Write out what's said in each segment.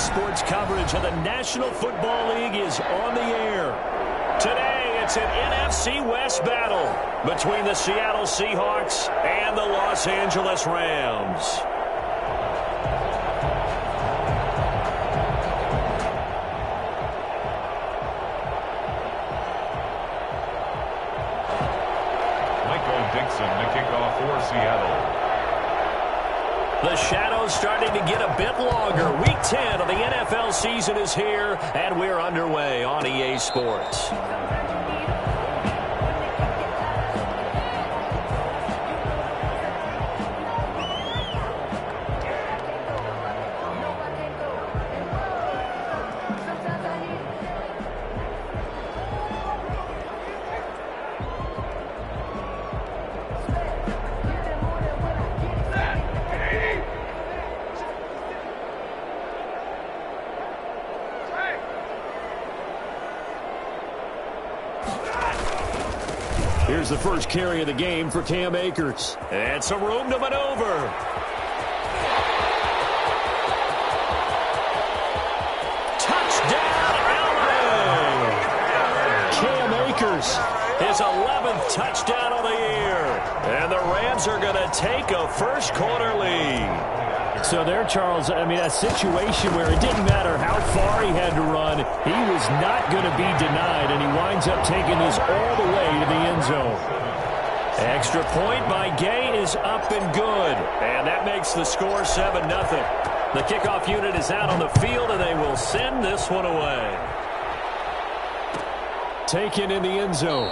Sports coverage of the National Football League is on the air. Today, it's an NFC West battle between the Seattle Seahawks and the Los Angeles Rams. Michael Dixon to kick off for Seattle. The shadow's starting to get a bit longer. Week 10 of the NFL season is here, and we're underway on EA Sports. Here's the first carry of the game for Cam Akers. And some room to maneuver. Touchdown, LA! Cam Akers, his 11th touchdown of the year. And the Rams are going to take a first-quarter lead. So there, Charles, I mean, a situation where it didn't matter how far he had to run, he was not going to be denied, and he winds up taking this all the way to the end zone. Extra point by Gay is up and good, and that makes the score 7-0. The kickoff unit is out on the field, and they will send this one away. Taken in the end zone.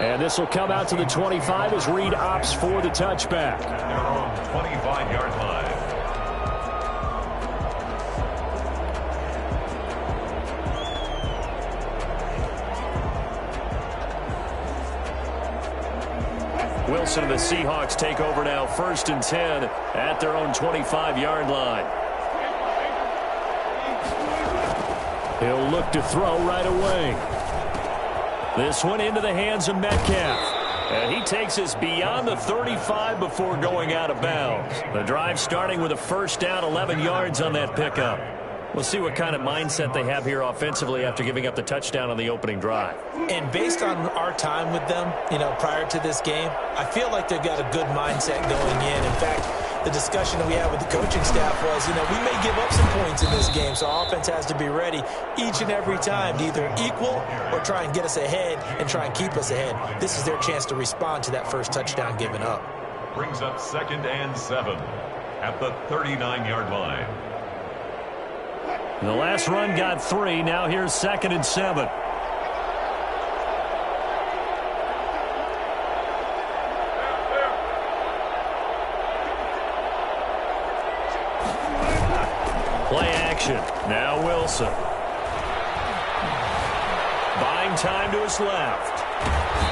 And this will come out to the 25 as Reed opts for the touchback. They're on the 25-yard line. Wilson and the Seahawks take over now, 1st and 10 at their own 25-yard line. He'll look to throw right away. This one into the hands of Metcalf. And he takes us beyond the 35 before going out of bounds. The drive starting with a first down, 11 yards on that pickup. We'll see what kind of mindset they have here offensively after giving up the touchdown on the opening drive. And based on our time with them, prior to this game, I feel like they've got a good mindset going in. In fact, the discussion that we had with the coaching staff was, we may give up some points in this game, so our offense has to be ready each and every time to either equal or try and get us ahead and try and keep us ahead. This is their chance to respond to that first touchdown given up. Brings up 2nd and 7 at the 39-yard line. The last run got 3. Now here's 2nd and 7. Play action. Now Wilson. Buying time to his left.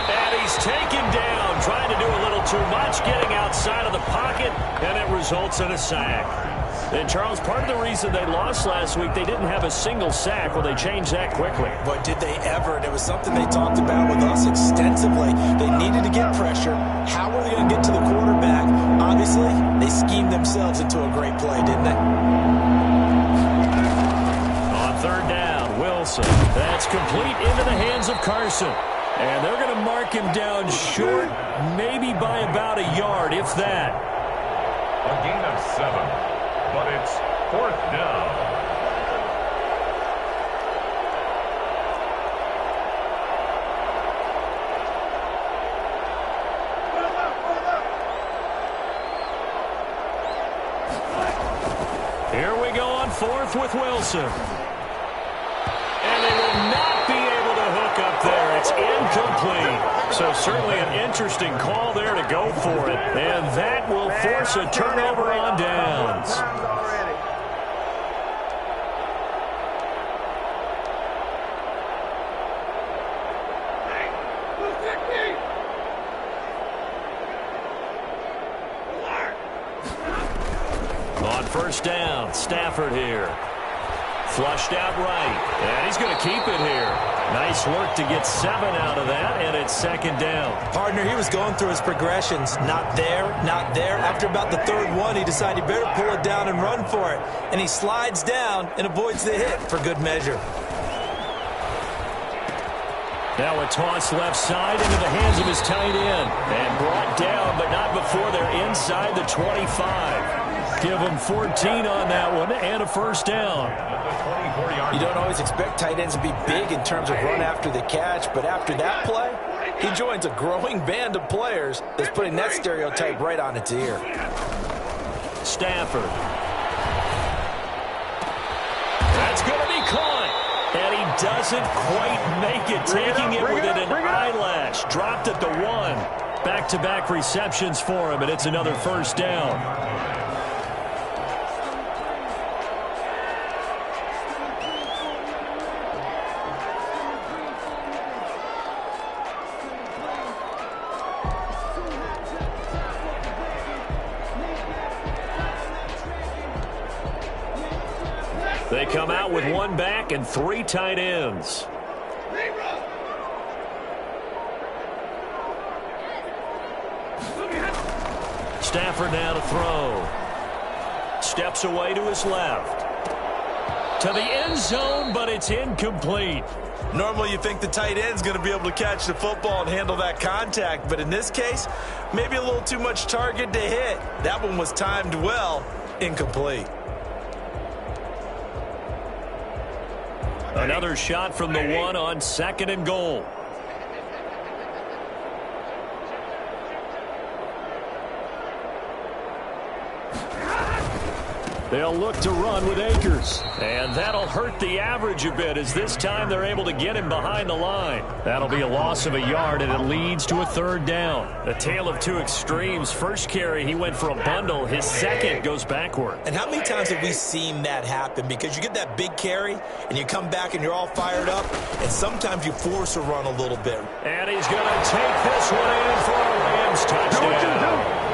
And he's taken down, trying to do a little too much, getting outside of the pocket, and it results in a sack. And, Charles, part of the reason they lost last week, they didn't have a single sack. Well, they changed that quickly. But did they ever? And it was something they talked about with us extensively. They needed to get pressure. How were they going to get to the quarterback? Obviously, they schemed themselves into a great play, didn't they? On 3rd down, Wilson. That's complete into the hands of Carson. And they're going to mark him down short, maybe by about a yard, if that. A gain of 7. But it's 4th down. Here we go on 4th with Wilson. And they will not be able to hook up there. It's incomplete. So certainly an interesting call there to go for it. And that will force a turnover on downs. On 1st down, Stafford here. Flushed out right. And he's going to keep it here. Nice work to get 7 out of that, and it's second down. Partner, he was going through his progressions. Not there, not there. After about the third one, he decided he better pull it down and run for it. And he slides down and avoids the hit for good measure. Now a toss left side into the hands of his tight end. And brought down, but not before they're inside the 25. Give him 14 on that one and a first down. You don't always expect tight ends to be big in terms of run after the catch, but after that play, he joins a growing band of players that's putting that stereotype right on its ear. Stafford. That's going to be caught. And he doesn't quite make it, taking it within an eyelash. Dropped at the 1. Back-to-back receptions for him, and it's another first down. They come out with 1 back and 3 tight ends. Stafford now to throw. Steps away to his left. To the end zone, but it's incomplete. Normally you think the tight end's going to be able to catch the football and handle that contact, but in this case, maybe a little too much target to hit. That one was timed well. Incomplete. Another shot from the 1 on 2nd and goal. They'll look to run with Akers. And that'll hurt the average a bit as this time they're able to get him behind the line. That'll be a loss of a yard, and it leads to a 3rd down. A tale of 2 extremes. First carry, he went for a bundle. His second goes backward. And how many times have we seen that happen? Because you get that big carry, and you come back and you're all fired up, and sometimes you force a run a little bit. And he's going to take this one in for a Rams touchdown.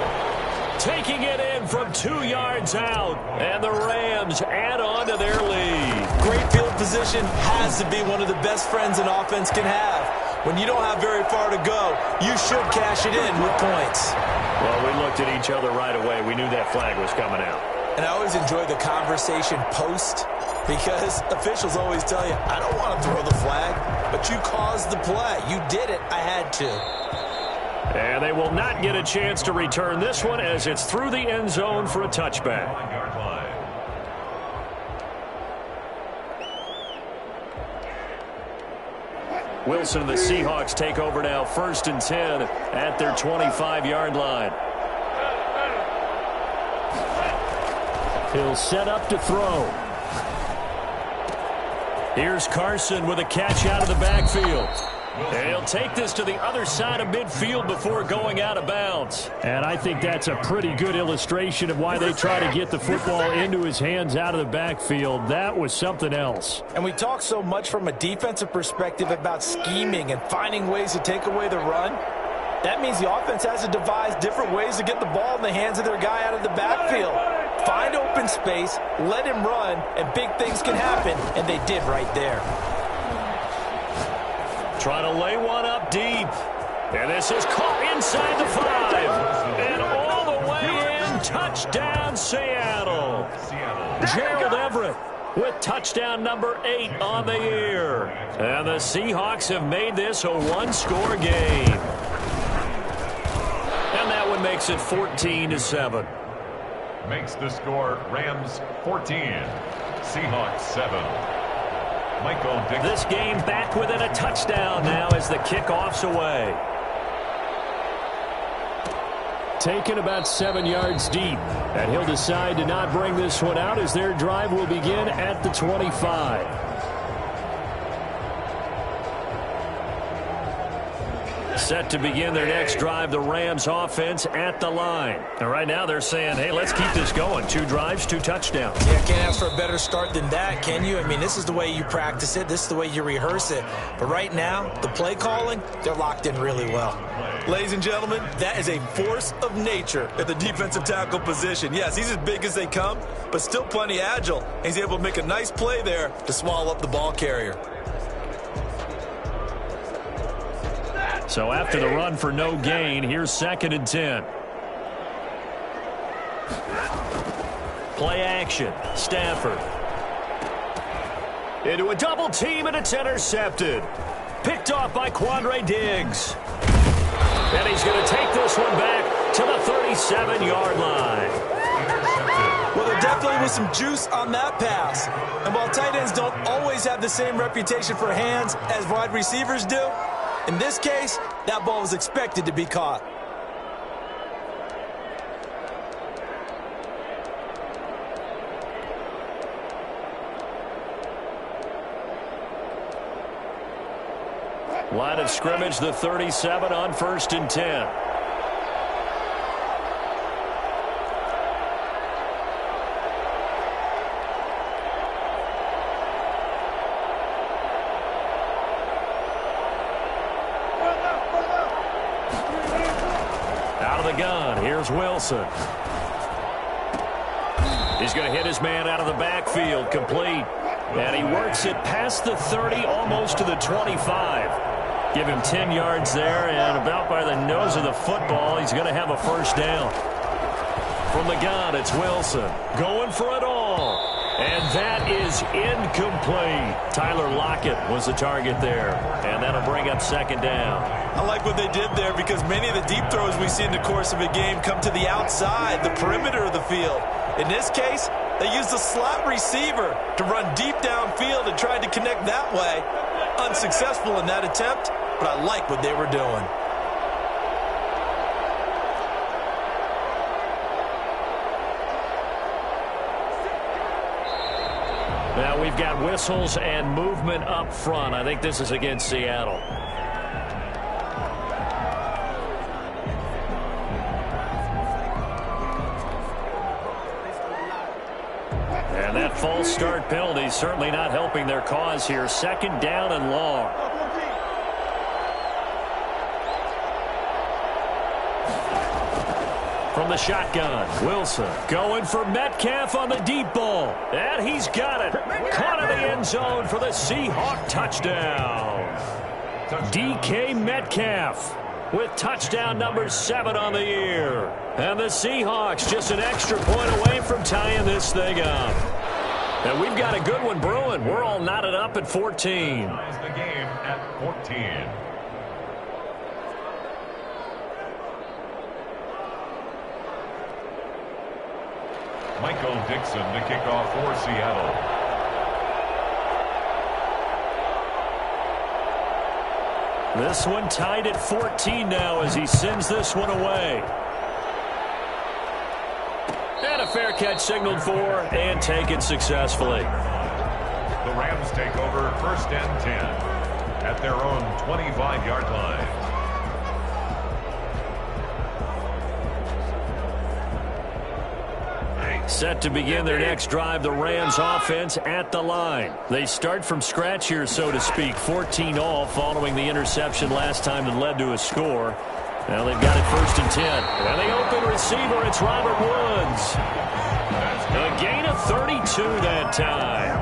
Taking it in from 2 yards out, and the Rams add on to their lead. Great field position has to be one of the best friends an offense can have. When you don't have very far to go, you should cash it in with points. Well, we looked at each other right away. We knew that flag was coming out. And I always enjoy the conversation post, because officials always tell you, I don't want to throw the flag, but you caused the play. You did it. I had to. And they will not get a chance to return this one as it's through the end zone for a touchback. Wilson and the Seahawks take over now, 1st and 10 at their 25-yard line. He'll set up to throw. Here's Carson with a catch out of the backfield. And he'll take this to the other side of midfield before going out of bounds. And I think that's a pretty good illustration of why they try to get the football into his hands out of the backfield. That was something else. And we talk so much from a defensive perspective about scheming and finding ways to take away the run. That means the offense has to devise different ways to get the ball in the hands of their guy out of the backfield. Find open space, let him run, and big things can happen. And they did right there. Trying to lay one up deep. And this is caught inside the 5. And all the way in. Touchdown, Seattle. Gerald Everett with touchdown number 8 on the year. And the Seahawks have made this a 1-score game. And that one makes it 14-7. Makes the score Rams 14, Seahawks 7. This game back within a touchdown now as the kickoff's away. Taken about 7 yards deep. And he'll decide to not bring this one out as their drive will begin at the 25. Set to begin their next drive, the Rams offense at the line. And right now they're saying, hey, let's keep this going. 2 drives, 2 touchdowns. Yeah, can't ask for a better start than that, can you? I mean, this is the way you practice it. This is the way you rehearse it. But right now, the play calling, they're locked in really well. Ladies and gentlemen, that is a force of nature at the defensive tackle position. Yes, he's as big as they come, but still plenty agile. He's able to make a nice play there to swallow up the ball carrier. So after the run for no gain, here's 2nd and 10. Play action. Stafford. Into a double team, and it's intercepted. Picked off by Quandre Diggs. And he's going to take this one back to the 37-yard line. Well, there definitely was some juice on that pass. And while tight ends don't always have the same reputation for hands as wide receivers do, in this case, that ball was expected to be caught. Line of scrimmage, the 37 on 1st and 10. Out of the gun, here's Wilson. He's going to hit his man out of the backfield, complete. And he works it past the 30, almost to the 25. Give him 10 yards there, and about by the nose of the football, he's going to have a first down. From the gun, it's Wilson. Going for it all. And that is incomplete. Tyler Lockett was the target there. And that'll bring up 2nd down. I like what they did there because many of the deep throws we see in the course of a game come to the outside, the perimeter of the field. In this case, they used the slot receiver to run deep downfield and tried to connect that way. Unsuccessful in that attempt, but I like what they were doing. Now we've got whistles and movement up front. I think this is against Seattle. And that false start penalty certainly not helping their cause here. 2nd down and long. From the shotgun, Wilson going for Metcalf on the deep ball. And he's got it. Caught in the end zone for the Seahawk touchdown. DK Metcalf with touchdown number 7 on the year. And the Seahawks just an extra point away from tying this thing up. And we've got a good one brewing. We're all knotted up at 14. Ties the game at 14. Michael Dixon to kick off for Seattle. This one tied at 14 now as he sends this one away. And a fair catch signaled for and taken successfully. The Rams take over 1st and 10 at their own 25-yard line. Set to begin their next drive, the Rams offense at the line. They start from scratch here, so to speak. 14 all following the interception last time that led to a score. Now they've got it 1st and 10. And the open receiver, it's Robert Woods. A gain of 32 that time.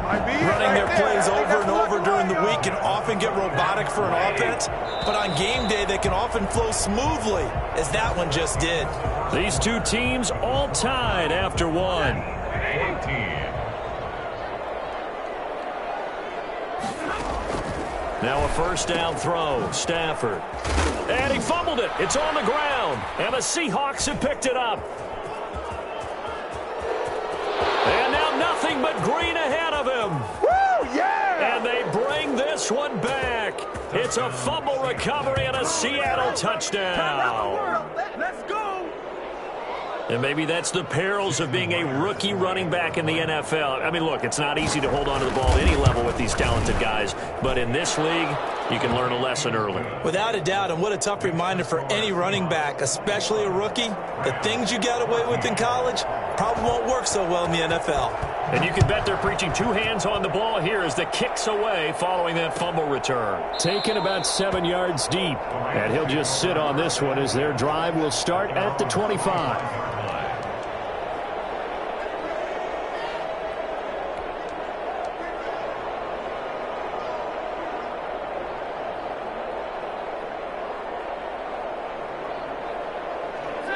Running their plays over and over during the week can often get robotic for an offense, but on game day they can often flow smoothly, as that one just did. These two teams all tied after one. 18. Now a first down throw, Stafford. And he fumbled it. It's on the ground. And the Seahawks have picked it up. And now nothing but green ahead of him. Woo, yeah! And they bring this one back. It's a fumble recovery and a Seattle touchdown. Let's go! And maybe that's the perils of being a rookie running back in the NFL. I mean, look, it's not easy to hold on to the ball at any level with these talented guys. But in this league, You can learn a lesson early. Without a doubt, and what a tough reminder for any running back, especially a rookie. The things you got away with in college probably won't work so well in the NFL. And you can bet they're preaching two hands on the ball here as the kick's away following that fumble return. Taken about 7 yards deep. And he'll just sit on this one as their drive will start at the 25.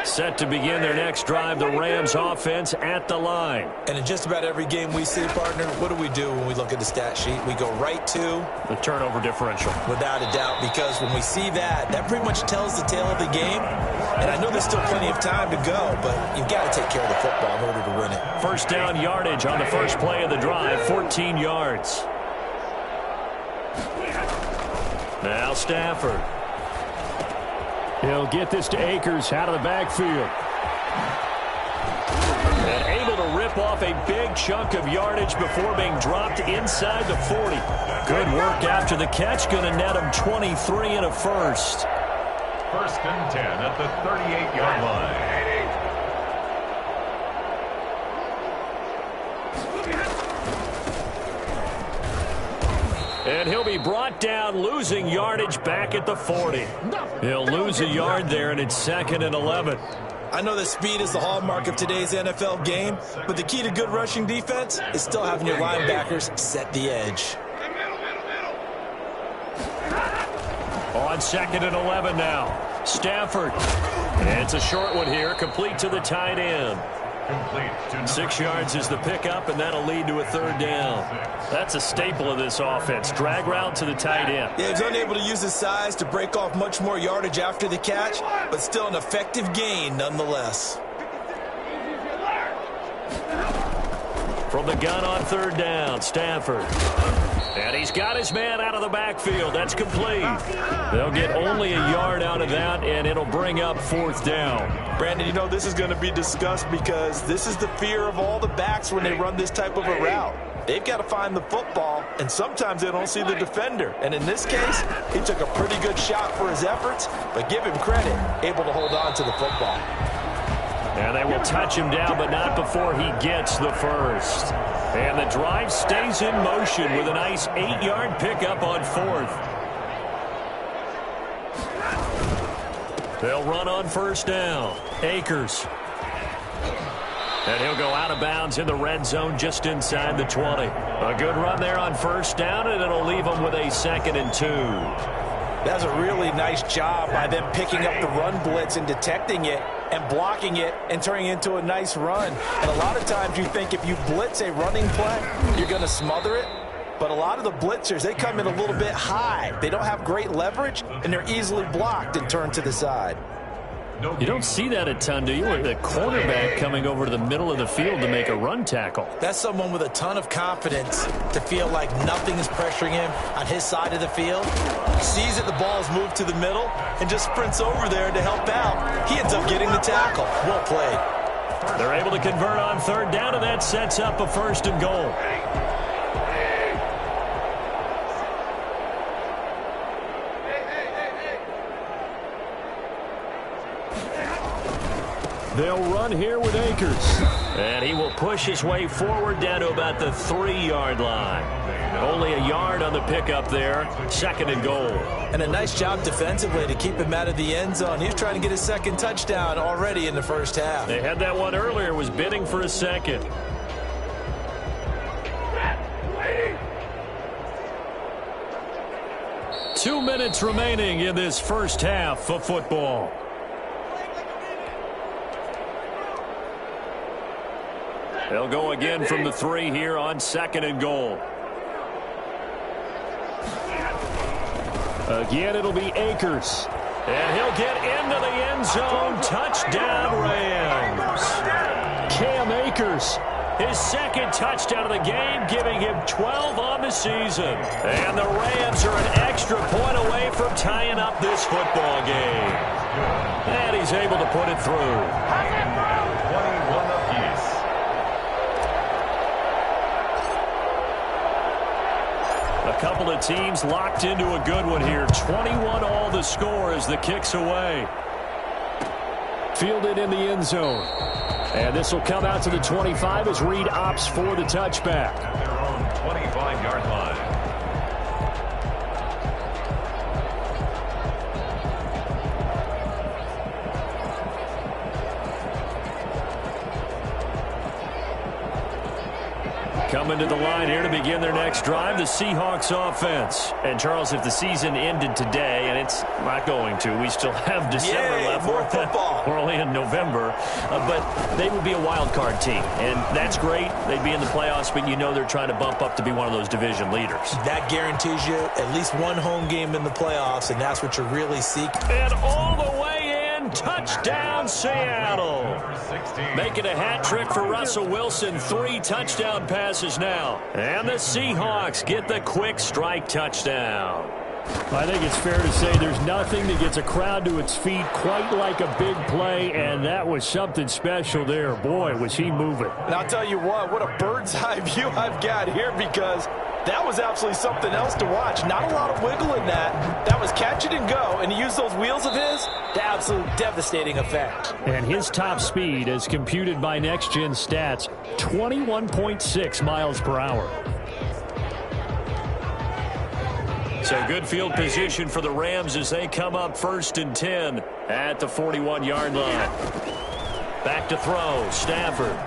Set to begin their next drive, the Rams offense at the line. And in just about every game we see, partner, what do when we look at the stat sheet? We go right to the turnover differential. Without a doubt, because when we see that, that pretty much tells the tale of the game. And I know there's still plenty of time to go, but you've got to take care of the football in order to win it. First down yardage on the first play of the drive, 14 yards. Now Stafford. He'll get this to Akers out of the backfield. And able to rip off a big chunk of yardage before being dropped inside the 40. Good work after the catch. Going to net him 23 and a first. First and 10 at the 38-yard line. And he'll be brought down, losing yardage back at the 40. He'll lose a yard there, and it's 2nd and 11. I know that speed is the hallmark of today's NFL game, but the key to good rushing defense is still having your linebackers set the edge. On 2nd and 11 now. Stafford. And it's a short one here, complete to the tight end. 6 yards is the pickup, and that'll lead to a third down. That's a staple of this offense. Drag route to the tight end. Yeah, he's unable to use his size to break off much more yardage after the catch, but still an effective gain nonetheless. From the gun on third down, Stafford. And he's got his man out of the backfield. That's complete. They'll get only a yard out of that, and it'll bring up fourth down. Brandon, you know this is going to be discussed because this is the fear of all the backs when they run this type of a route. They've got to find the football, and sometimes they don't see the defender. And in this case, he took a pretty good shot for his efforts, but give him credit, able to hold on to the football. And they will touch him down, but not before he gets the first. And the drive stays in motion with a nice 8-yard pickup on fourth. They'll run on first down. Akers. And he'll go out of bounds in the red zone just inside the 20. A good run there on first down, and it'll leave them with a 2nd and 2. That's a really nice job by them picking up the run blitz and detecting it and blocking it and turning it into a nice run. And a lot of times you think if you blitz a running play, you're going to smother it. But a lot of the blitzers, they come in a little bit high. They don't have great leverage, and they're easily blocked and turned to the side. You don't see that a ton, do you? With the quarterback coming over to the middle of the field to make a run tackle. That's someone with a ton of confidence to feel like nothing is pressuring him on his side of the field. Sees that the ball's moved to the middle and just sprints over there to help out. He ends up getting the tackle. Well played. They're able to convert on third down, and that sets up a 1st and goal. They'll run here with Akers. And he will push his way forward down to about the 3-yard line. Only a yard on the pickup there. 2nd and goal. And a nice job defensively to keep him out of the end zone. He was trying to get his 2nd touchdown already in the first half. They had that one earlier, was bidding for a 2nd. Two minutes remaining in this first half of football. They'll go again from the 3 here on 2nd and goal. Again, it'll be Akers. And he'll get into the end zone. Touchdown, Rams. Cam Akers, his 2nd touchdown of the game, giving him 12 on the season. And the Rams are an extra point away from tying up this football game. And he's able to put it through. A A couple of teams locked into a good one here. 21-all the score as the kick's away. Fielded in the end zone. And this will come out to the 25 as Reed opts for the touchback. At their own 25-yard line. Coming to the line here to begin their next drive, the Seahawks offense. And, Charles, if the season ended today, and it's not going to, we still have December left. More football. We're only in November. But they would be a wild card team, and that's great. They'd be in the playoffs, but you know they're trying to bump up to be one of those division leaders. That guarantees you at least one home game in the playoffs, and that's what you really seek. And all the way in, touchdown Seattle. Making a hat trick for Russell Wilson. 3 touchdown passes now. And the Seahawks get the quick strike touchdown. I think it's fair to say there's nothing that gets a crowd to its feet quite like a big play, and that was something special there. Boy, was he moving. And I'll tell you what a bird's eye view I've got here, because that was absolutely something else to watch. Not a lot of wiggle in that. That was catch it and go, and he used those wheels of his to absolute devastating effect. And his top speed, as computed by Next Gen Stats, 21.6 miles per hour. So good field position for the Rams as they come up 1st and 10 at the 41-yard line. Back to throw, Stafford.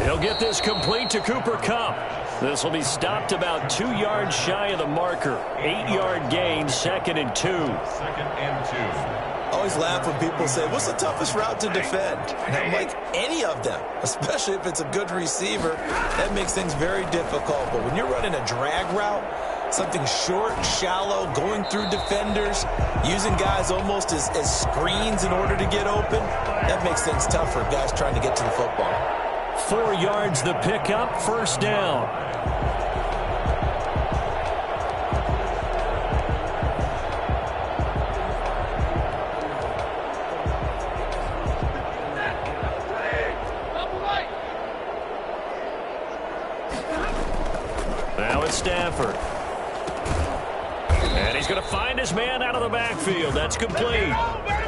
He'll get this complete to Cooper Kupp. This will be stopped about 2 yards shy of the marker. 8-yard gain, 2nd and 2. 2nd and 2. I always laugh when people say, what's the toughest route to defend? And I'm like, any of them, especially if it's a good receiver. That makes things very difficult. But when you're running a drag route, something short, shallow, going through defenders, using guys almost as screens in order to get open, that makes things tough for guys trying to get to the football. 4 yards the pickup, 1st down. Now it's Stafford. And he's going to find his man out of the backfield. That's complete.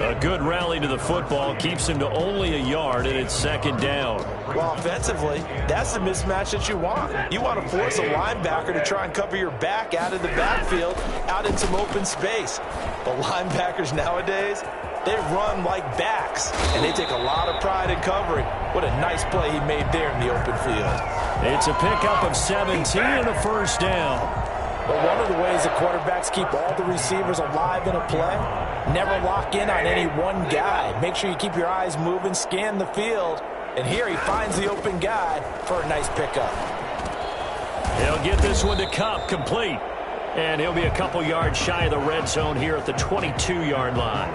A good rally to the football keeps him to only a yard, and it's 2nd down. Well, offensively, that's the mismatch that you want. You want to force a linebacker to try and cover your back out of the backfield, out in some open space. But linebackers nowadays, they run like backs, and they take a lot of pride in covering. What a nice play he made there in the open field. It's a pickup of 17 and a 1st down. But one of the ways the quarterbacks keep all the receivers alive in a play, never lock in on any one guy. Make sure you keep your eyes moving, scan the field. And here he finds the open guy for a nice pickup. He'll get this one to Kupp, complete. And he'll be a couple yards shy of the red zone here at the 22-yard line.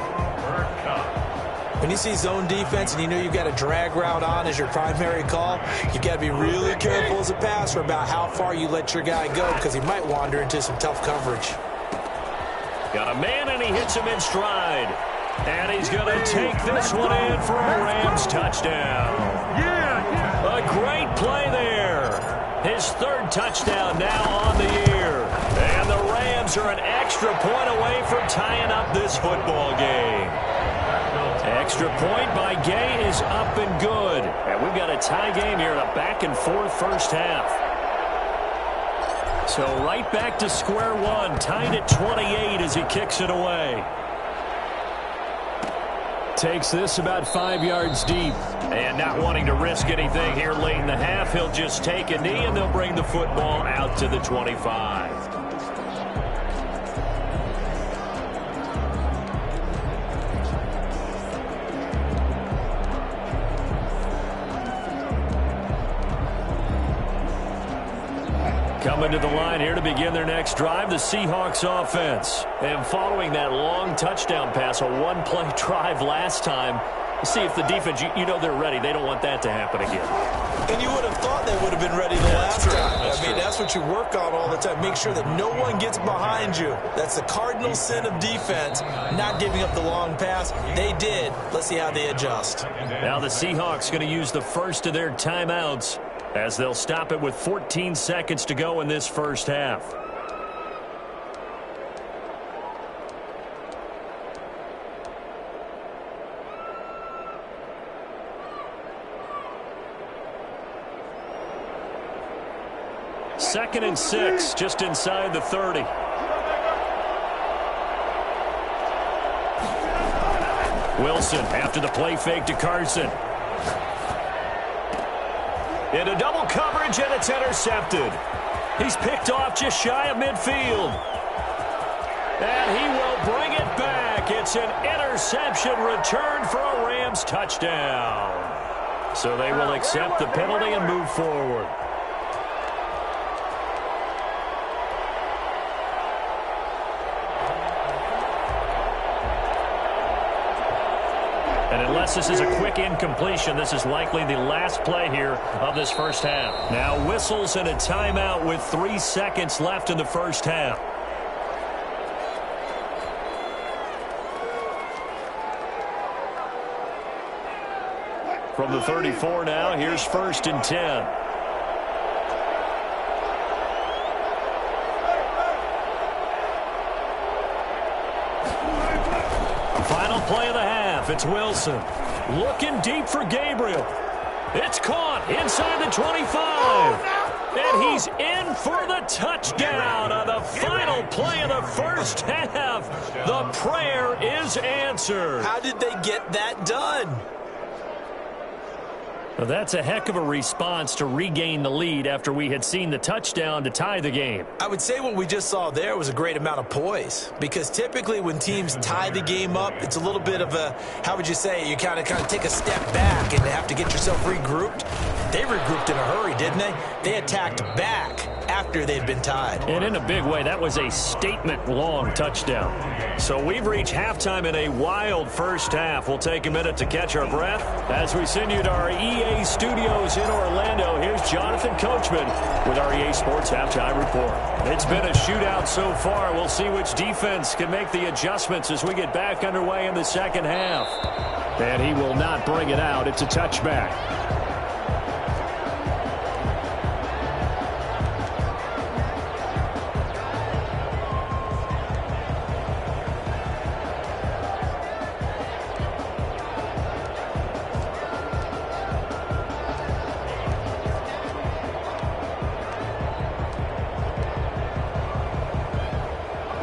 When you see zone defense and you know you've got a drag route on as your primary call, you've got to be really careful as a passer about how far you let your guy go, because he might wander into some tough coverage. Got a man, and he hits him in stride. And he's going to take this one in for a Rams touchdown. A great play there. His 3rd touchdown now on the year. And the Rams are an extra point away from tying up this football game. Extra point by Gay is up and good. And we've got a tie game here in a back-and-forth first half. So right back to square one, tied at 28 as he kicks it away. Takes this about 5 yards deep. And not wanting to risk anything here late in the half, he'll just take a knee and they'll bring the football out to the 25. Coming to the line here to begin their next drive, the Seahawks offense. And following that long touchdown pass, a one-play drive last time, see if the defense, you know they're ready. They don't want that to happen again. And you would have thought they would have been ready the last time. I mean, that's what you work on all the time. Make sure that no one gets behind you. That's the cardinal sin of defense, not giving up the long pass. They did. Let's see how they adjust. Now the Seahawks going to use the first of their timeouts, as they'll stop it with 14 seconds to go in this first half. 2nd and 6, just inside the 30. Wilson after the play fake to Carson. Into double coverage, and it's intercepted. He's picked off just shy of midfield. And he will bring it back. It's an interception return for a Rams touchdown. So they will accept the penalty and move forward. And unless this is a quick incompletion, this is likely the last play here of this first half. Now whistles and a timeout with 3 seconds left in the first half. From the 34 now, here's 1st and 10. Final play of the half. It's Wilson. Looking deep for Gabriel. It's caught inside the 25. And he's in for the touchdown on the final play of the first half. The prayer is answered. How did they get that done? Well, that's a heck of a response to regain the lead after we had seen the touchdown to tie the game. I would say what we just saw there was a great amount of poise, because typically when teams tie the game up, it's a little bit of a, how would you say, you kind of take a step back and have to get yourself regrouped. They regrouped in a hurry, didn't they? They attacked back after they'd been tied. And in a big way, that was a statement-long touchdown. So we've reached halftime in a wild first half. We'll take a minute to catch our breath as we send you to our EA studios in Orlando. Here's Jonathan Coachman with our EA Sports Halftime Report. It's been a shootout so far. We'll see which defense can make the adjustments as we get back underway in the second half. And he will not bring it out. It's a touchback.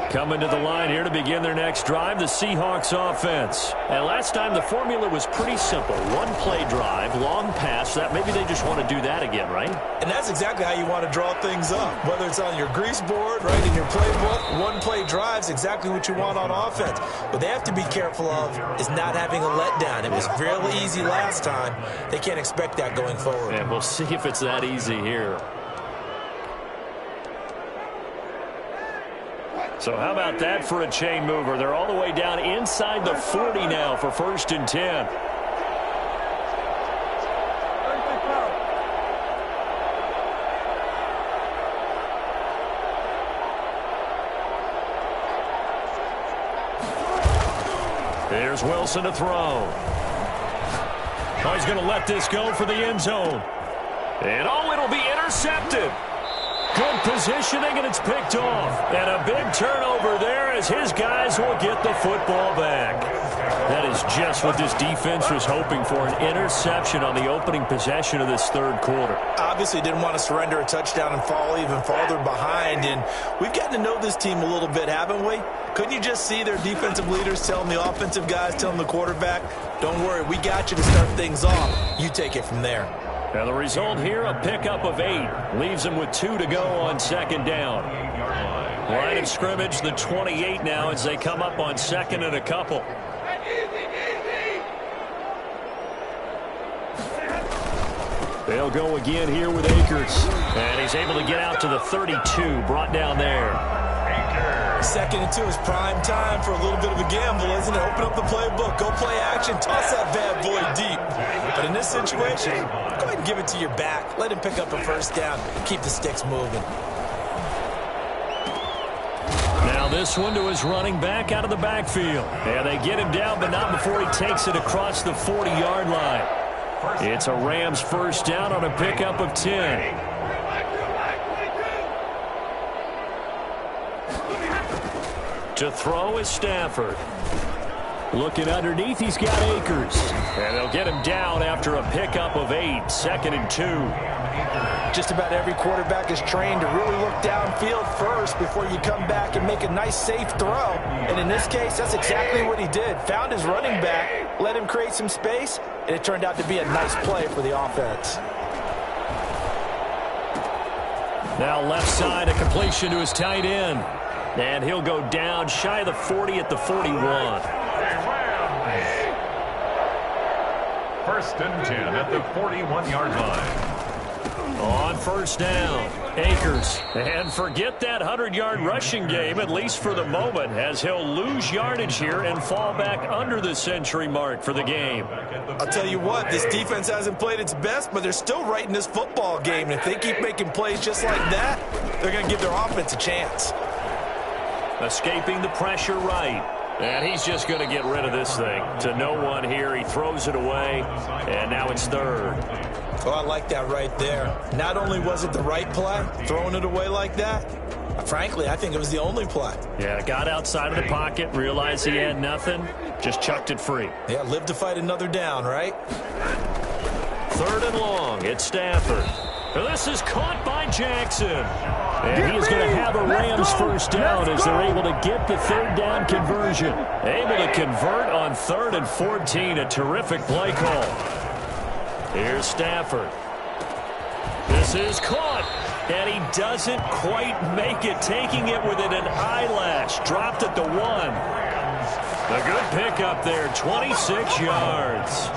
Coming to the line here to begin their next drive, the Seahawks offense. And last time the formula was pretty simple. One play drive, long pass. That maybe they just want to do that again, right? And that's exactly how you want to draw things up. Whether it's on your grease board, right, in your playbook, one play drive's exactly what you want on offense. What they have to be careful of is not having a letdown. It was really easy last time. They can't expect that going forward. And we'll see if it's that easy here. So how about that for a chain mover? They're all the way down inside the 40 now for 1st and 10. Here's Wilson to throw. Oh, he's going to let this go for the end zone. And oh, it'll be intercepted. Good positioning, and it's picked off. And a big turnover there as his guys will get the football back. That is just what this defense was hoping for, an interception on the opening possession of this third quarter. Obviously didn't want to surrender a touchdown and fall even farther behind. And we've gotten to know this team a little bit, haven't we? Couldn't you just see their defensive leaders telling the offensive guys, telling the quarterback, don't worry, we got you to start things off. You take it from there. Now the result here, a pickup of 8. Leaves them with 2 to go on 2nd down. Line of scrimmage, the 28 now as they come up on 2nd and a couple. They'll go again here with Akers. And he's able to get out to the 32, brought down there. 2nd and 2 is prime time for a little bit of a gamble, isn't it? Open up the playbook, go play action, toss that bad boy deep. But in this situation, go ahead and give it to your back. Let him pick up a first down. Keep the sticks moving. Now this one to his running back out of the backfield. Yeah, they get him down, but not before he takes it across the 40-yard line. It's a Rams first down on a pickup of 10. To throw is Stafford. Looking underneath, he's got Akers. And they'll get him down after a pickup of 8, 2nd and 2. Just about every quarterback is trained to really look downfield first before you come back and make a nice, safe throw. And in this case, that's exactly what he did. Found his running back, let him create some space, and it turned out to be a nice play for the offense. Now left side, a completion to his tight end. And he'll go down shy of the 40 at the 41. First and 10 at the 41-yard line. On first down, Akers. And forget that 100-yard rushing game, at least for the moment, as he'll lose yardage here and fall back under the century mark for the game. I'll tell you what, this defense hasn't played its best, but they're still right in this football game. And if they keep making plays just like that, they're going to give their offense a chance. Escaping the pressure right. And he's just going to get rid of this thing. To no one here. He throws it away, and now it's third. Oh, I like that right there. Not only was it the right play, throwing it away like that, frankly, I think it was the only play. Yeah, got outside of the pocket, realized he had nothing, just chucked it free. Yeah, live to fight another down, right? Third and long, it's Stafford. This is caught by Jackson. And he is going to have a Rams first down as they're able to get the third down conversion. Able to convert on 3rd and 14, a terrific play call. Here's Stafford. This is caught. And he doesn't quite make it, taking it within an eyelash. Dropped at the 1. A good pickup there, 26 yards.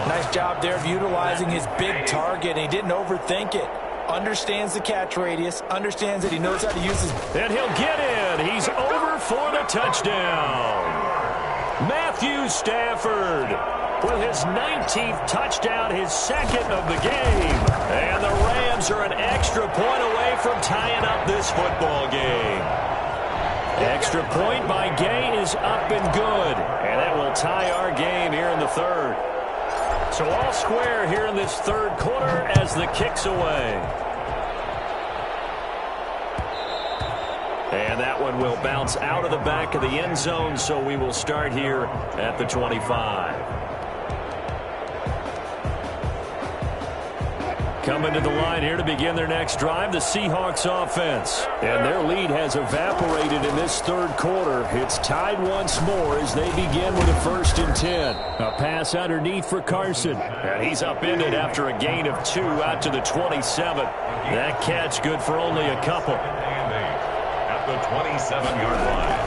Nice job there of utilizing his big target. He didn't overthink it. Understands the catch radius, understands that he knows how to use his... And he'll get in. He's over for the touchdown. Matthew Stafford with his 19th touchdown, his 2nd of the game. And the Rams are an extra point away from tying up this football game. Extra point by Gay is up and good. And that will tie our game here in the third. So all square here in this third quarter as the kick's away. And that one will bounce out of the back of the end zone, so we will start here at the 25. Coming to the line here to begin their next drive, the Seahawks offense. And their lead has evaporated in this third quarter. It's tied once more as they begin with a 1st and 10. A pass underneath for Carson. And he's upended after a gain of 2 out to the 27. That catch good for only a couple. At the 27-yard line.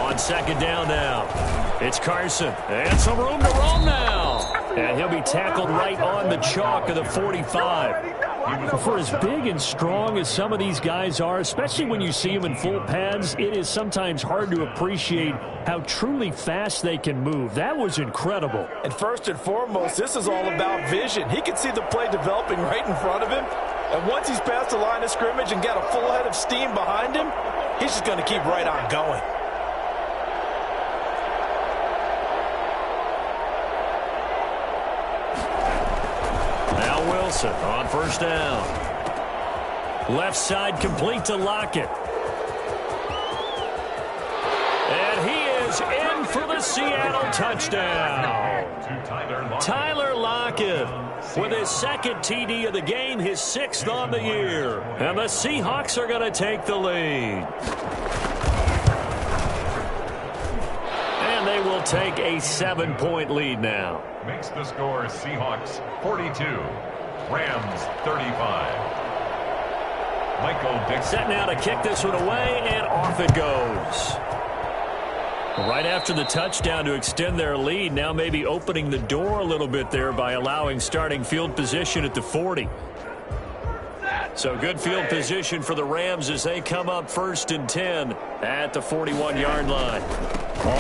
On 2nd down now, it's Carson. And some room to roam now. And he'll be tackled right on the chalk of the 45. For as big and strong as some of these guys are, especially when you see them in full pads, it is sometimes hard to appreciate how truly fast they can move. That was incredible. And first and foremost, this is all about vision. He can see the play developing right in front of him. And once he's past the line of scrimmage and got a full head of steam behind him, he's just going to keep right on going. Wilson on first down. Left side complete to Lockett. And he is in for the Seattle touchdown. Tyler Lockett with his 2nd TD of the game, his 6th on the year. And the Seahawks are going to take the lead. And they will take a 7-point lead now. Makes the score Seahawks 42. Rams 35. Michael Dick set now to kick this one away, and off it goes. Right after the touchdown to extend their lead, now maybe opening the door a little bit there by allowing starting field position at the 40. So good field position for the Rams as they come up 1st and 10 at the 41-yard line.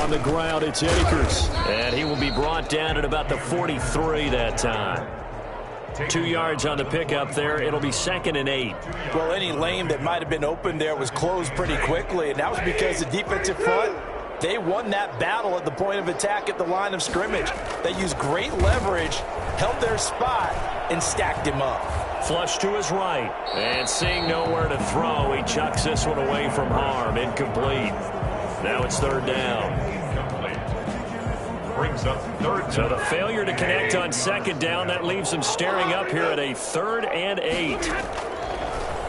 On the ground, it's Akers. And he will be brought down at about the 43 that time. 2 yards on the pickup there. It'll be 2nd and 8. Well, any lane that might have been open there was closed pretty quickly, and that was because the defensive front, they won that battle at the point of attack at the line of scrimmage. They used great leverage, held their spot, and stacked him up. Flush to his right, and seeing nowhere to throw, he chucks this one away from harm. Incomplete. Now it's 3rd down. brings up third down. So the failure to connect on second down, that leaves them staring up here at a 3rd and 8.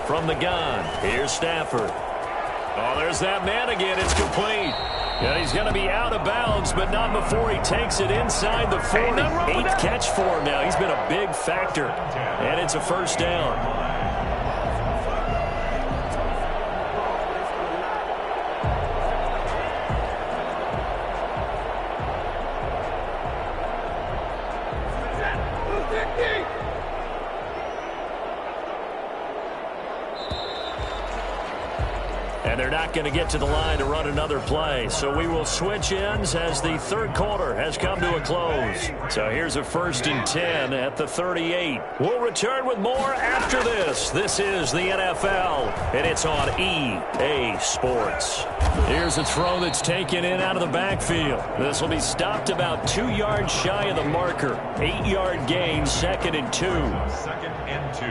From the gun, here's Stafford. Oh, there's that man again. It's complete. And he's going to be out of bounds, but not before he takes it inside the 40. 8th catch for him now. He's been a big factor. And it's a first down. And they're not going to get to the line to run another play. So we will switch ends as the third quarter has come to a close. So here's a 1st and 10 at the 38. We'll return with more after this. This is the NFL, and it's on EA Sports. Here's a throw that's taken in out of the backfield. This will be stopped about 2 yards shy of the marker. 8-yard gain, 2nd and 2. 2nd and 2.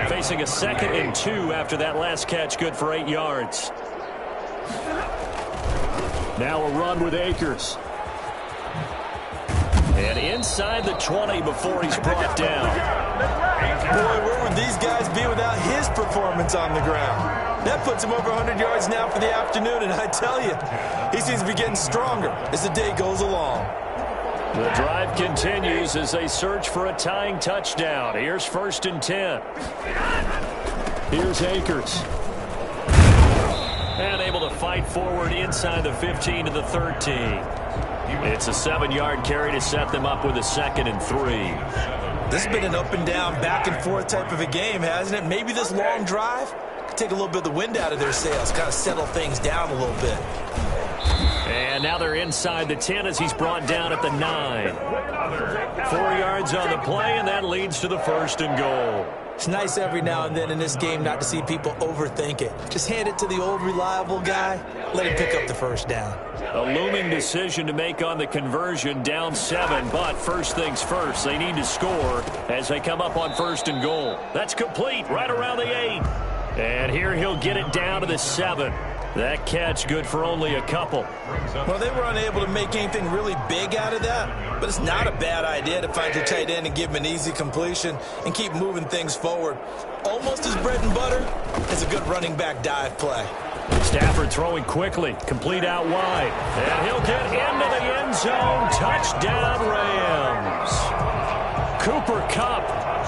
Facing a 2nd and 2 after that last catch, good for 8 yards. Now a run with Akers. And inside the 20 before he's brought down. Boy, where would these guys be without his performance on the ground? That puts him over 100 yards now for the afternoon, and I tell you, he seems to be getting stronger as the day goes along. The drive continues as they search for a tying touchdown. Here's 1st and 10. Here's Akers. And able to fight forward inside the 15 to the 13. It's a 7-yard carry to set them up with a 2nd and 3. This has been an up and down, back and forth type of a game, hasn't it? Maybe this long drive could take a little bit of the wind out of their sails, kind of settle things down a little bit. And now they're inside the 10 as he's brought down at the 9. 4 yards on the play, and that leads to the 1st and goal. It's nice every now and then in this game not to see people overthink it. Just hand it to the old reliable guy, let him pick up the first down. A looming decision to make on the conversion, down 7, but first things first, they need to score as they come up on 1st and goal. That's complete right around the 8. And here he'll get it down to the 7. That catch good for only a couple. Well, they were unable to make anything really big out of that, but it's not a bad idea to find your tight end and give him an easy completion and keep moving things forward. Almost as bread and butter as a good running back dive play. Stafford throwing quickly, complete out wide, and he'll get into the end zone. Touchdown, Rams. Cooper Kupp,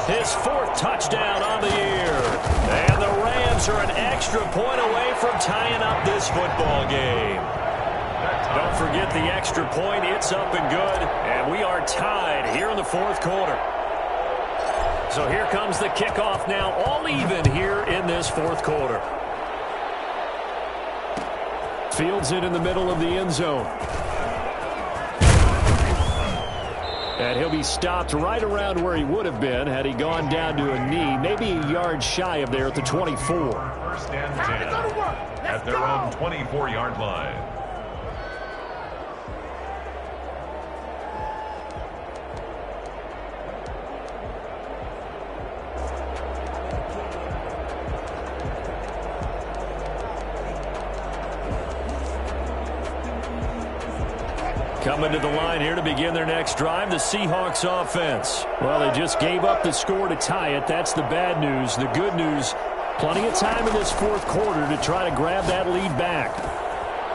his 4th touchdown on the year. And the Rams are an extra point away from tying up this football game. Don't forget the extra point. It's up and good. And we are tied here in the 4th quarter. So here comes the kickoff now, all even here in this 4th quarter. Fields it in the middle of the end zone. And he'll be stopped right around where he would have been had he gone down to a knee, maybe a yard shy of there at the 24. 1st and 10 at their own 24-yard line. Coming to the line here to begin their next drive, the Seahawks offense. Well, they just gave up the score to tie it. That's the bad news. The good news, plenty of time in this 4th quarter to try to grab that lead back.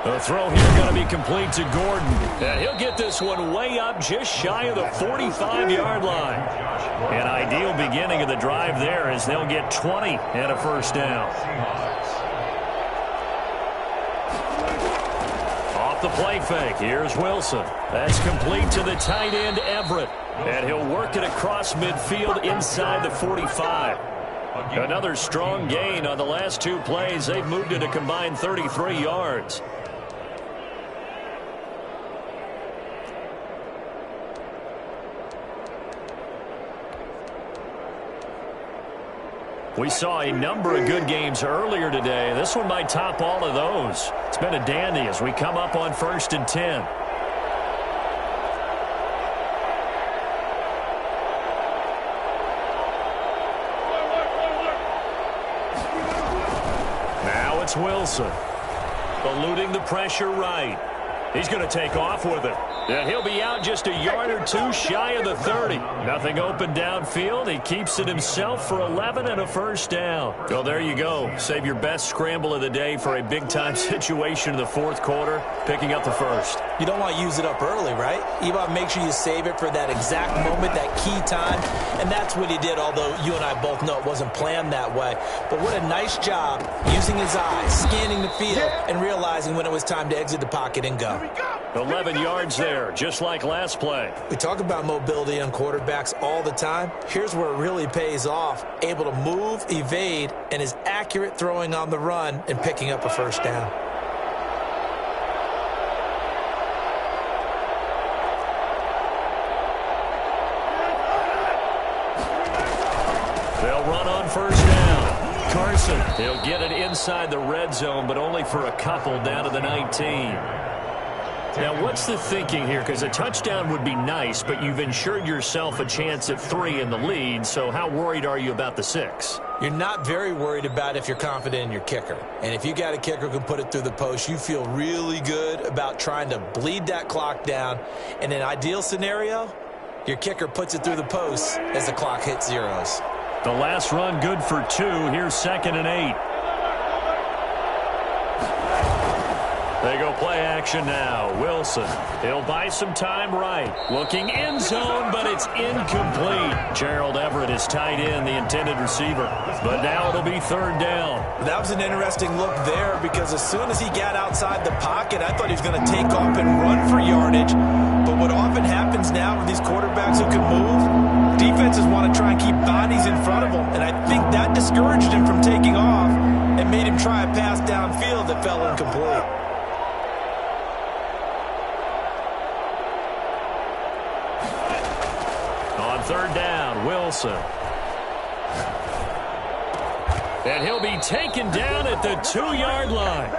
The throw here going to be complete to Gordon. And he'll get this one way up just shy of the 45-yard line. An ideal beginning of the drive there as they'll get 20 and a first down. The play fake. Here's Wilson. That's complete to the tight end, Everett. And he'll work it across midfield inside the 45. Another strong gain on the last 2 plays. They've moved it a combined 33 yards. We saw a number of good games earlier today. This one might top all of those. It's been a dandy as we come up on 1st and 10. Now it's Wilson. Eluding the pressure right. He's going to take off with it. And he'll be out just a yard or two shy of the 30. Nothing open downfield. He keeps it himself for 11 and a first down. Well, there you go. Save your best scramble of the day for a big-time situation in the fourth quarter, picking up the first. You don't want to use it up early, right? You want to make sure you save it for that exact moment, that key time. And that's what he did, although you and I both know it wasn't planned that way. But what a nice job using his eyes, scanning the field, and realizing when it was time to exit the pocket and go. 11 yards there, just like last play. We talk about mobility on quarterbacks all the time. Here's where it really pays off. Able to move, evade, and is accurate throwing on the run and picking up a first down. They'll run on first down. Carson, he'll get it inside the red zone, but only for a couple down to the 19. Now, what's the thinking here? Because a touchdown would be nice, but you've ensured yourself a chance at 3 in the lead, so how worried are you about the 6? You're not very worried about if you're confident in your kicker. And if you got a kicker who can put it through the post, you feel really good about trying to bleed that clock down. In an ideal scenario, your kicker puts it through the post as the clock hits zeros. The last run good for 2. Here's 2nd and 8. They go play action now. Wilson, he'll buy some time right. Looking end zone, but it's incomplete. Gerald Everett is tied in, the intended receiver. But now it'll be 3rd down. That was an interesting look there because as soon as he got outside the pocket, I thought he was going to take off and run for yardage. But what often happens now with these quarterbacks who can move, defenses want to try and keep bodies in front of them. And I think that discouraged him from taking off and made him try a pass downfield that fell incomplete. On 3rd down, Wilson. And he'll be taken down at the 2-yard line.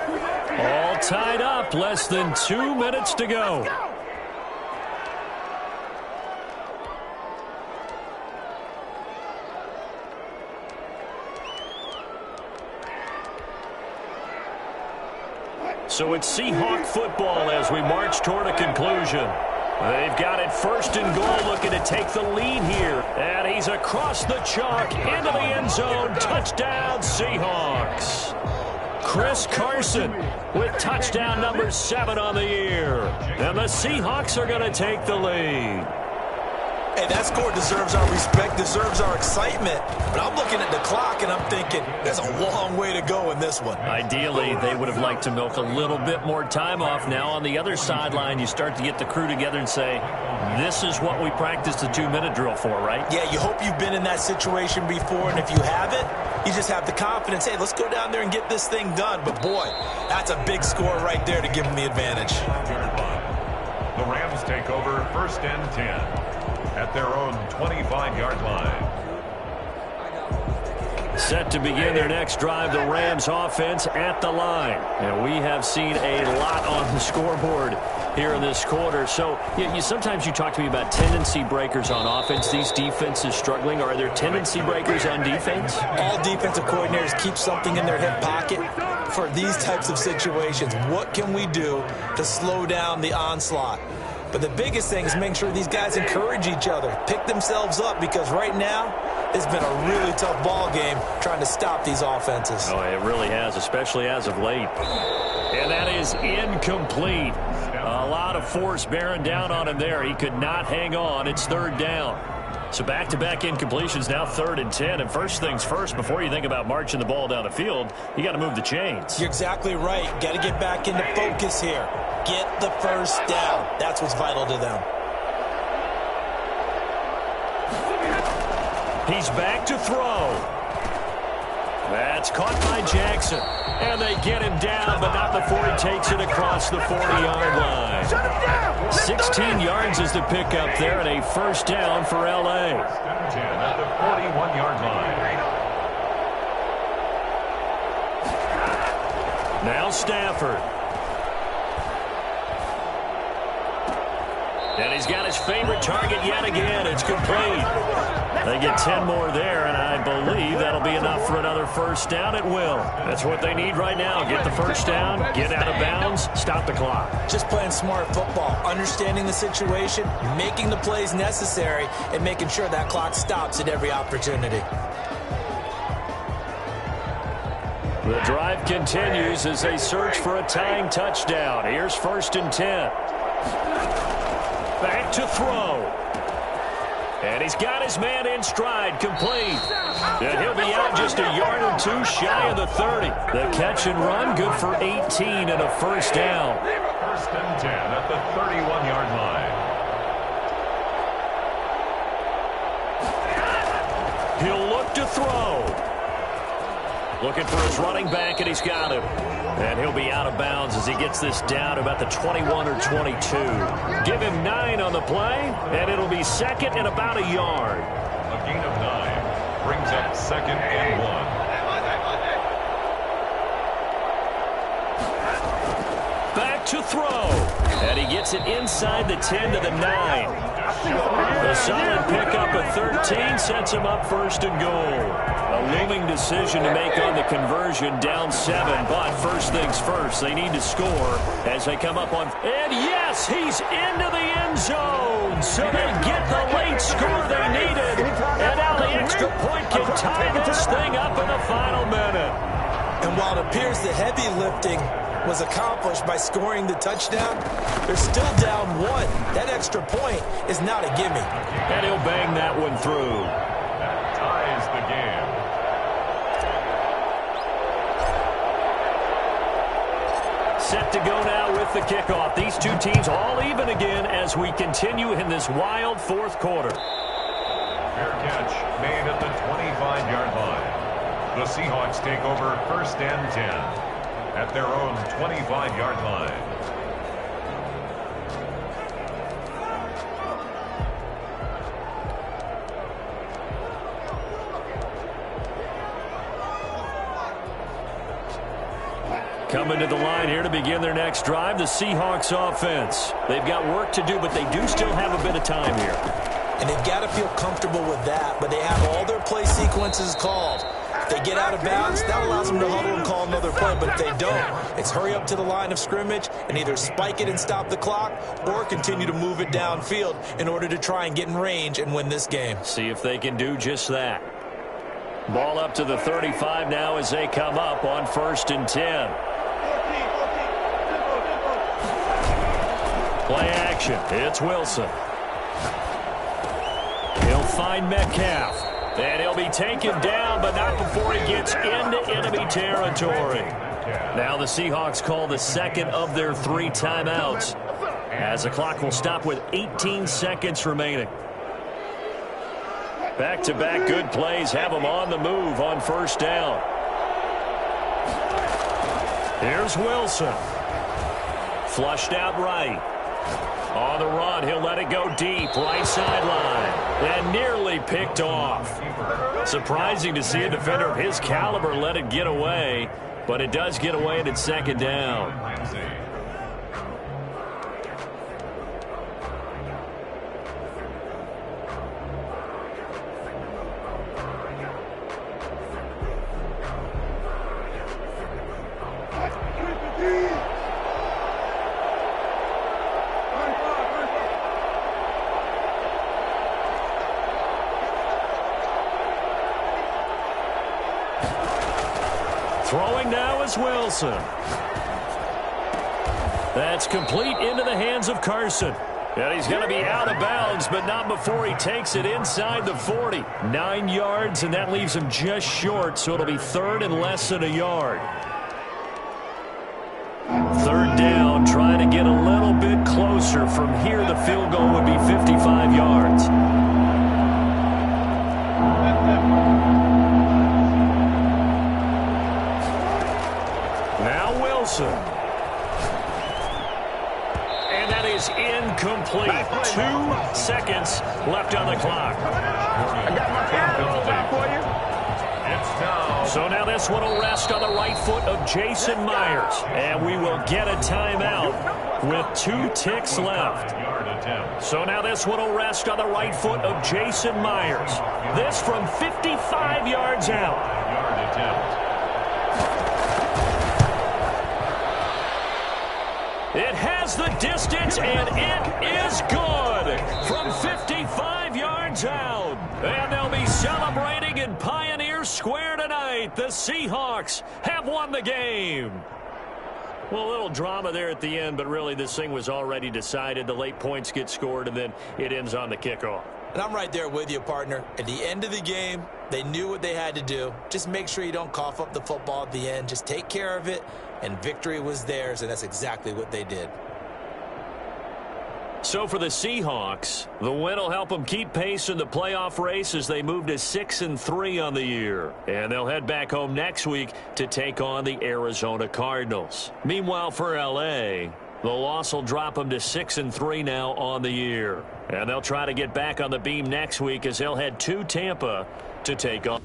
All tied up, less than 2 minutes to go. So it's Seahawk football as we march toward a conclusion. They've got it 1st and goal, looking to take the lead here. And he's across the chalk, into the end zone. Touchdown, Seahawks. Chris Carson with touchdown number 7 on the year. And the Seahawks are going to take the lead. Hey, that score deserves our respect, deserves our excitement. But I'm looking at the clock, and I'm thinking, there's a long way to go in this one. Ideally, they would have liked to milk a little bit more time off. Now, on the other sideline, you start to get the crew together and say, this is what we practiced the 2-minute drill for, right? Yeah, you hope you've been in that situation before, and if you haven't, you just have the confidence, hey, let's go down there and get this thing done. But, boy, that's a big score right there to give them the advantage. The Rams take over 1st and 10. At their own 25-yard line. Set to begin their next drive, the Rams offense at the line. And we have seen a lot on the scoreboard here in this quarter. So sometimes you talk to me about tendency breakers on offense. These defenses struggling. Are there tendency breakers on defense? All defensive coordinators keep something in their hip pocket for these types of situations. What can we do to slow down the onslaught? But the biggest thing is making sure these guys encourage each other, pick themselves up, because right now it's been a really tough ball game trying to stop these offenses. Oh, it really has, especially as of late. And that is incomplete. A lot of force bearing down on him there. He could not hang on. It's 3rd down. So back-to-back incompletions, now 3rd and 10. And first things first, before you think about marching the ball down the field, you got to move the chains. You're exactly right. Got to get back into focus here. Get the first down. That's what's vital to them. He's back to throw. That's caught by Jackson. And they get him down, but not before he takes it across the 40-yard line. 16 yards is the pickup there, and a first down for L.A. 10 at the 41-yard line. Now Stafford. And he's got his favorite target yet again. It's complete. They They get 10 more there, and I believe that'll be enough for another first down. It will. That's what they need right now. Get the first down, get out of bounds, stop the clock. Just playing smart football, understanding the situation, making the plays necessary, and making sure that clock stops at every opportunity. The drive continues as they search for a tying touchdown. Here's 1st and 10. Back to throw. And he's got his man in stride, complete. And he'll be out just a yard or two shy of the 30. The catch and run, good for 18 and a first down. 1st and 10 at the 31-yard line. He'll look to throw. Looking for his running back, and he's got him. And he'll be out of bounds as he gets this down about the 21 or 22. Give him 9 on the play, and it'll be 2nd and about a yard. A gain of 9 brings up 2nd and 1. Back to throw. And he gets it inside the 10 to the 9. A solid pickup at 13 sets him up 1st and goal. A looming decision to make on the conversion, down 7, but first things first, they need to score as they come up on. And yes, he's into the end zone, so they get the late score they needed. And now the extra point can tie this thing up in the final minute. And while it appears the heavy lifting was accomplished by scoring the touchdown, they're still down 1. That extra point is not a gimme. And he'll bang that one through. That ties the game. Set to go now with the kickoff. These two teams all even again as we continue in this wild 4th quarter. Fair catch made at the 25-yard line. The Seahawks take over 1st and 10 at their own 25-yard line. Coming to the line here to begin their next drive, the Seahawks offense. They've got work to do, but they do still have a bit of time here. And they've got to feel comfortable with that, but they have all their play sequences called. If they get out of bounds, that allows them to huddle and call another play, but if they don't, it's hurry up to the line of scrimmage and either spike it and stop the clock or continue to move it downfield in order to try and get in range and win this game. See if they can do just that. Ball up to the 35 now as they come up on 1st and 10. Play action. It's Wilson. He'll find Metcalf. And he'll be taken down, but not before he gets into enemy territory. Now the Seahawks call the 2nd of their 3 timeouts, as the clock will stop with 18 seconds remaining. Back-to-back good plays have them on the move on 1st down. Here's Wilson. Flushed out right. On the run, he'll let it go deep, right sideline, and nearly picked off. Surprising to see a defender of his caliber let it get away, but it does get away and it's 2nd down. Throwing now is Wilson. That's complete into the hands of Carson. And he's going to be out of bounds, but not before he takes it inside the 40. 9 yards, and that leaves him just short, so it'll be 3rd and less than a yard. 3rd down, trying to get a little bit closer. From here, the field goal would be 55 yards. Now Wilson. And that is incomplete. 2 seconds left on the clock. I got my hands for you. So now this one will rest on the right foot of Jason Myers. And we will get a timeout with 2 ticks left. attempt. So now this one will rest on the right foot of Jason Myers. This from 55 yards out. 5-yard attempt. It has the distance, and it is good from 55 yards out. And they'll be celebrating in Pioneer Square tonight. The Seahawks have won the game. Well, a little drama there at the end, but really this thing was already decided. The late points get scored, and then it ends on the kickoff. And I'm right there with you, partner. At the end of the game, they knew what they had to do. Just make sure you don't cough up the football at the end. Just take care of it, and victory was theirs, and that's exactly what they did. So for the Seahawks, the win will help them keep pace in the playoff race as they move to 6-3 on the year. And they'll head back home next week to take on the Arizona Cardinals. Meanwhile, for L.A., the loss will drop them to 6-3 now on the year. And they'll try to get back on the beam next week as they'll head to Tampa to take on.